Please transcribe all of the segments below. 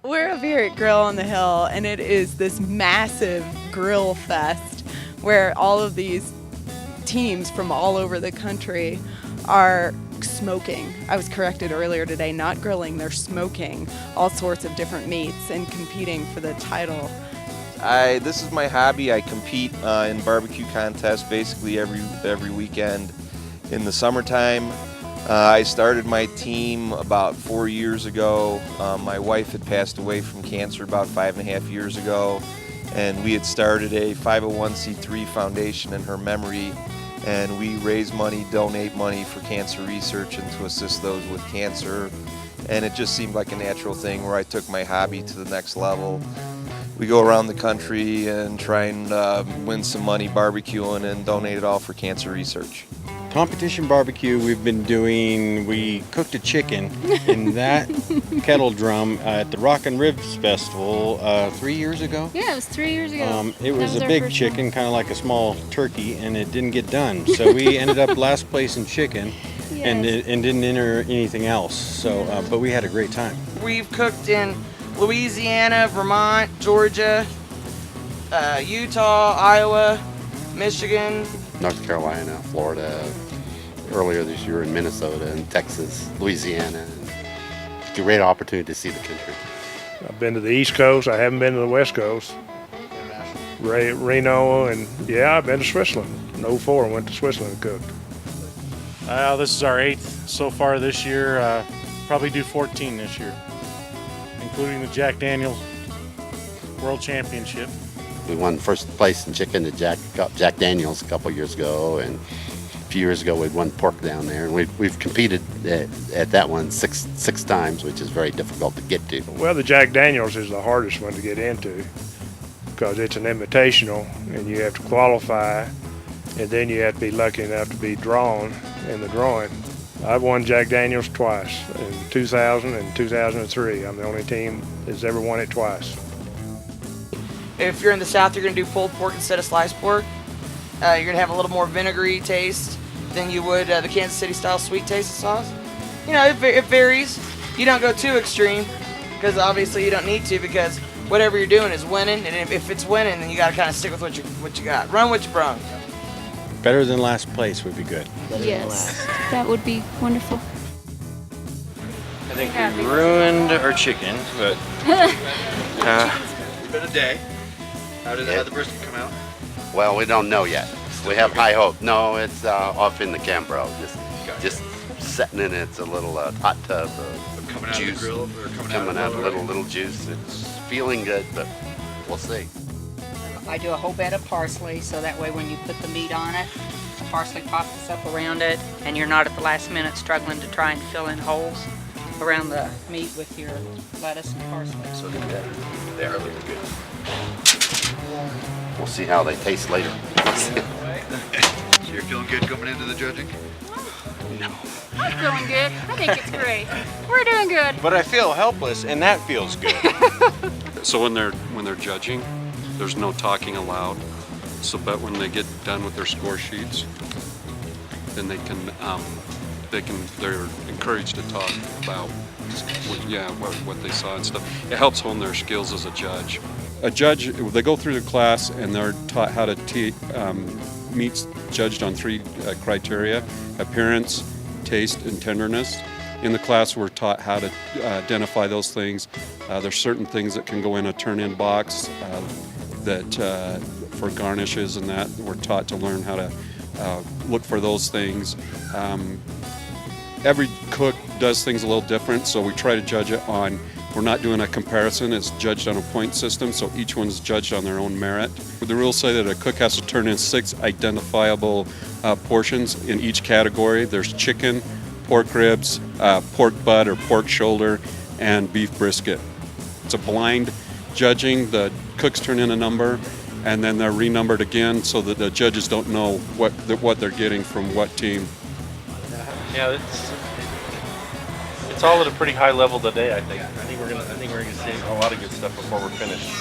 We're up here at Grill on the Hill, and it is this massive grill fest where all of these teams from all over the country are smoking. I was corrected earlier today, not grilling, they're smoking all sorts of different meats and competing for the title. This is my hobby. I compete in barbecue contests basically every weekend in the summertime. I started my team about 4 years ago. My wife had passed away from cancer about 5.5 years ago, and we had started a 501c3 foundation in her memory, and we raise money, donate money for cancer research and to assist those with cancer. And it just seemed like a natural thing where I took my hobby to the next level. We go around the country and try and win some money barbecuing and donate it all for cancer research. Competition barbecue we cooked a chicken in that kettle drum at the Rock and Ribs Festival 3 years ago. Yeah, it was 3 years ago. It was a big chicken, kind of like a small turkey, and it didn't get done. So we ended up last place in chicken. Yes. And didn't enter anything else. So, but we had a great time. We've cooked in Louisiana, Vermont, Georgia, Utah, Iowa, Michigan, North Carolina, Florida, earlier this year in Minnesota and Texas, Louisiana. It's a great opportunity to see the country. I've been to the East Coast. I haven't been to the West Coast. Reno, and yeah, I've been to Switzerland. In 04, I went to Switzerland and cooked. This is our 8th so far this year. Probably do 14 this year, including the Jack Daniel's World Championship. We won first place in chicken at Jack Daniel's a couple years ago, and a few years ago we won pork down there. And we've competed at that one six times, which is very difficult to get to. Well, the Jack Daniel's is the hardest one to get into because it's an invitational, and you have to qualify, and then you have to be lucky enough to be drawn in the drawing. I've won Jack Daniel's twice, in 2000 and 2003. I'm the only team that's ever won it twice. If you're in the South, you're going to do pulled pork instead of sliced pork. You're going to have a little more vinegary taste than you would the Kansas City style sweet taste sauce. You know, it varies. You don't go too extreme because obviously you don't need to, because whatever you're doing is winning, and if it's winning, then you got to kind of stick with what you got. Run what you brung. Better than last place would be good. Yes, that would be wonderful. I think we ruined our chicken, but It's been a day. How did the brisket come out? Well, we don't know yet. We have high hope. No, it's off in the Cambro, just setting in its a little hot tub of Coming out juice. of the grill, or Coming out a little juice. It's feeling good, but we'll see. I do a whole bed of parsley, so that way when you put the meat on it, the parsley pops up around it, and you're not at the last minute struggling to try and fill in holes around the meat with your lettuce and parsley. So they are looking good. We'll see how they taste later. So you're feeling good coming into the judging? No. I'm feeling good. I think it's great. We're doing good. But I feel helpless, and that feels good. So when they're judging, there's no talking allowed. So, but when they get done with their score sheets, then they're encouraged to talk about what they saw and stuff. It helps hone their skills as a judge. A judge, they go through the class and they're taught how to meat's judged on 3 criteria: appearance, taste, and tenderness. In the class, we're taught how to identify those things. There's certain things that can go in a turn-in box that for garnishes and that. We're taught to learn how to look for those things. Every cook does things a little different, so we try to judge it on, we're not doing a comparison, it's judged on a point system, so each one's judged on their own merit. The rules say that a cook has to turn in 6 identifiable portions in each category. There's chicken, pork ribs, pork butt or pork shoulder, and beef brisket. It's a blind judging. The cooks turn in a number, and then they're renumbered again so that the judges don't know what they're getting from what team. Yeah, it's all at a pretty high level today. I think we're gonna see a lot of good stuff before we're finished.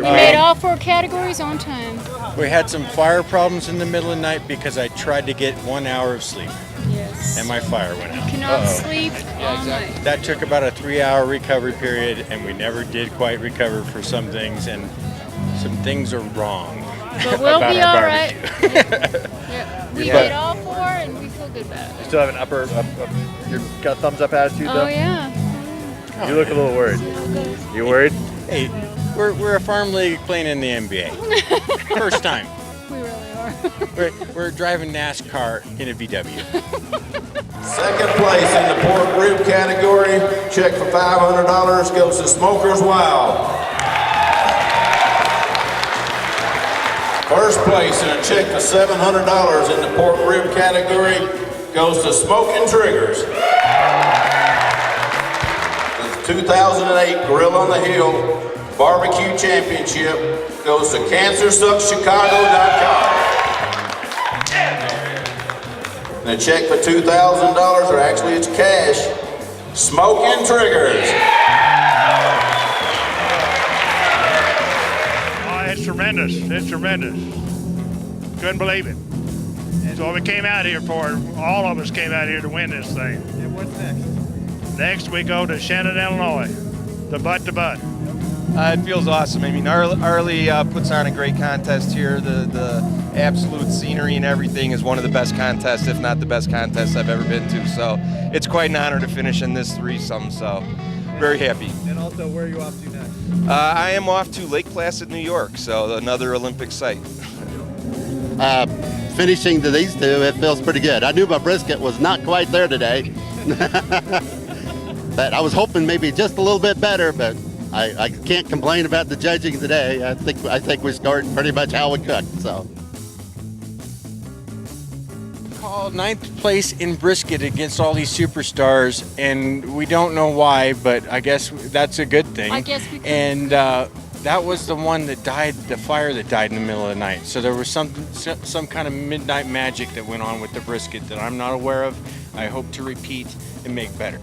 We made all 4 categories on time. We had some fire problems in the middle of the night because I tried to get 1 hour of sleep. Yes. And my fire went out. Cannot sleep all night. That took about a 3-hour recovery period, and we never did quite recover for some things, and some things are wrong. But we'll about be our all right. barbecue. Yep. We Yeah. did all 4 and we feel good about it. You still have an you got a thumbs up attitude though? Oh yeah. You look a little worried. You worried? Hey, we're a farm league playing in the NBA. First time. We really are. We're driving NASCAR in a VW. Second place in the pork rib category, check for $500 goes to Smokers Wild. First place in a check for $700 in the pork rib category goes to Smoking Triggers. The 2008 Grill on the Hill Barbecue Championship goes to CancerSucksChicago.com. And a check for $2,000, or actually it's cash, Smoking Triggers. It's tremendous. It's tremendous. Couldn't believe it. That's what we came out here for. All of us came out here to win this thing. And what's next? Next, we go to Shannon, Illinois, the butt to butt. It feels awesome. I mean, Arlie puts on a great contest here. The absolute scenery and everything is one of the best contests, if not the best contest I've ever been to. So it's quite an honor to finish in this threesome. So very happy. And also, where are you off to next? I am off to Lake Placid, New York. So another Olympic site. Finishing to these 2, it feels pretty good. I knew my brisket was not quite there today. But I was hoping maybe just a little bit better, but I can't complain about the judging today. I think we scored pretty much how we cooked. So. Called 9th place in brisket against all these superstars, and we don't know why, but I guess that's a good thing. I guess we could. And that was the one that died, the fire that died in the middle of the night. So there was some kind of midnight magic that went on with the brisket that I'm not aware of. I hope to repeat and make better.